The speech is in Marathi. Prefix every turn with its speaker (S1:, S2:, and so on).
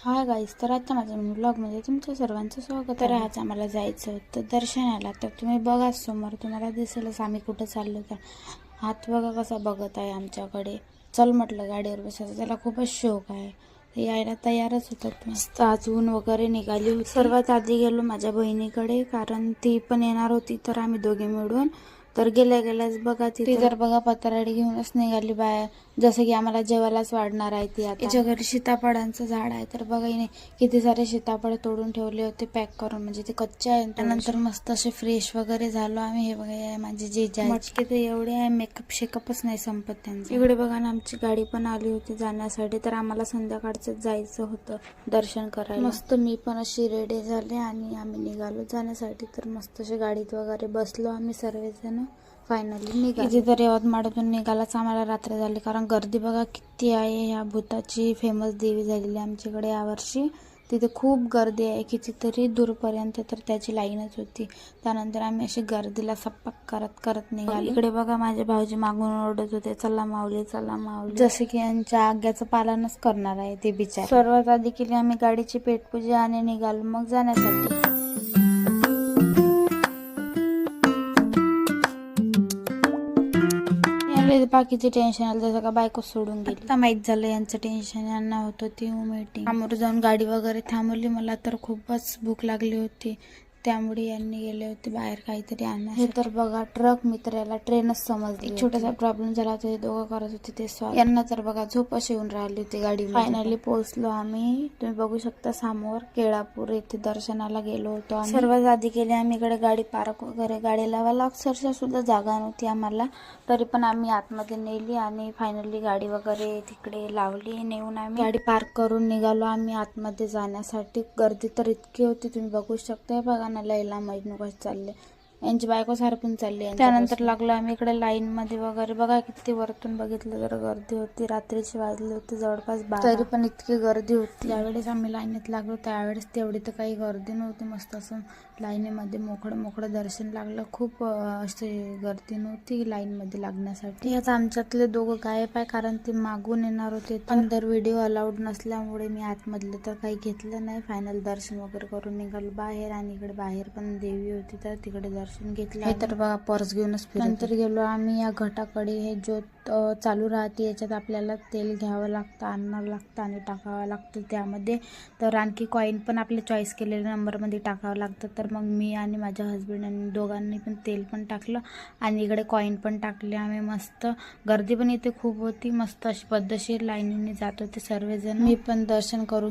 S1: हाय गाईस, तर आता माझ्या व्लॉगमध्ये तुमचं सर्वांचं स्वागत. तर आज आम्हाला जायचं होतं दर्शनाला. तर तुम्ही बघा समोर, तुम्हाला दिसेलच आम्ही कुठं चाललो. तर हात बघा कसा बघत आहे आमच्याकडे. चल म्हटलं गाडीवर बसायचं, त्याला खूपच शौक आहे. ते यायला तयारच होतात. मस्त आज ऊन वगैरे निघाली होती. सर्वात आधी गेलो माझ्या बहिणीकडे, कारण ती पण येणार होती. तर आम्ही दोघे मिळून तर गेल्याच बघा ती तर बघा पत्राडी घेऊनच निघाली बाहेर, जसं की आम्हाला जेवायलाच वाढणार आहे ती. आता तिच्या घरी सीताफळांचं झाड आहे. तर बघा हिने किती सारे सीताफळ तोडून ठेवले होते पॅक करून, म्हणजे ते कच्चे आहे. त्यानंतर मस्त असे फ्रेश वगैरे झालो आम्ही. हे बघा माझे जे मटके ते एवढे आहे, मेकअप शेकअपच नाही संपत त्यांचं. इकडे बघा ना, आमची गाडी पण आली होती जाण्यासाठी. तर आम्हाला संध्याकाळचं जायचं होतं दर्शन करायला. मस्त मी पण अशी रेडी झाले आणि आम्ही निघालो जाण्यासाठी. तर मस्त अशी गाडीत वगैरे बसलो आम्ही सर्वजण. फायनली निघालो. इथे तर यवतमाळातून निघालाच आम्हाला रात्र झाली, कारण गर्दी बघा किती आहे. ह्या भूताची फेमस देवी झालेली आमच्याकडे यावर्षी. तिथे खूप गर्दी आहे, कितीतरी दूरपर्यंत तर त्याची लाईनच होती. त्यानंतर आम्ही अशी गर्दीला सप्पाक करत निघालो. इकडे बघा माझे भाऊजी मागून ओरडत होते, चला माऊली चला माऊली, जसे की यांच्या आज्ञाचं पालनच करणार आहे ते बिचारे. सर्वात आधी केली आम्ही गाडीची पेटपूजा आणि निघालो मग जाण्यासाठी. बाकीचे टेन्शन आलं, जसं का बायको सोडून गेली. आता माहित झालं यांचं टेन्शन यांना होतं. ती मीटिंग समोर जाऊन गाडी वगैरे थांबवली. मला तर खूपच भूक लागली होती, त्यामुळे यांनी गेले होते बाहेर काहीतरी आणण्यास. हे तर बघा ट्रक मित्राला ट्रेनच समजली. छोटासा प्रॉब्लेम झाला होता, दोघं करत होते ते सॉल्व. यांना तर बघा झोप अशी येऊन राहिली होती गाडी. फायनली पोहोचलो आम्ही. तुम्ही बघू शकता समोर केळापूर येथे दर्शनाला गेलो होतो आम्ही. सर्वात आधी केली आम्ही इकडे गाडी पार्क वगैरे, गाडी लावायला अक्षरशः सुद्धा जागा नव्हती आम्हाला. तरी पण आम्ही आतमध्ये नेली आणि फायनली गाडी वगैरे तिकडे लावली. नेऊन आम्ही गाडी पार्क करून निघालो आम्ही आतमध्ये जाण्यासाठी. गर्दी तर इतकी होती तुम्ही बघू शकता. बघा ना लैला मजनू कसे चालले, यांची बायको सारखून चालली. त्यानंतर लागलो आम्ही इकडे लाईन मध्ये वगैरे. बघा किती वरतून बघितलं तर गर्दी होती. रात्रीची वाजले होते जवळपास 12, तरी पण इतकी गर्दी होती. ज्यावेळेस आम्ही लाईनीत लागलो त्यावेळेस तेवढी तर काही गर्दी नव्हती. मस्त असं लाईनीमध्ये मोकळं दर्शन लागलं. खूप अशी गर्दी नव्हती लाईन मध्ये लागण्यासाठी. आता आमच्यातले दोघं गायब आहे, कारण ते मागून येणार होते. अंदर व्हिडिओ अलाउड नसल्यामुळे मी आतमधलं तर काही घेतलं नाही. फायनल दर्शन वगैरे करून निघालो बाहेर. आणि इकडे बाहेर पण देवी होती तर तिकडे दर्शन घेतलं. हे तर बघा पर्स घेऊनच नंतर गेलो आम्ही या घटाकडे. हे ज्योत चालू राहते, याच्यात आपल्याला तेल घ्यावं लागतं, आणावं लागतं आणि टाकावं लागतं त्यामध्ये. तर आणखी कॉईन पण आपले चॉईस केलेल्या नंबरमध्ये टाकावं लागतं. तर मग मी आणि माझ्या हस्बंड आणि दोघांनी पण तेल पण टाकलं आणि इकडे कॉईन पण टाकले आम्ही. मस्त गर्दी पण इथे खूप होती. मस्त अशी पद्धतशीर लाईनीने जात होते सर्वजण. मी पण दर्शन करून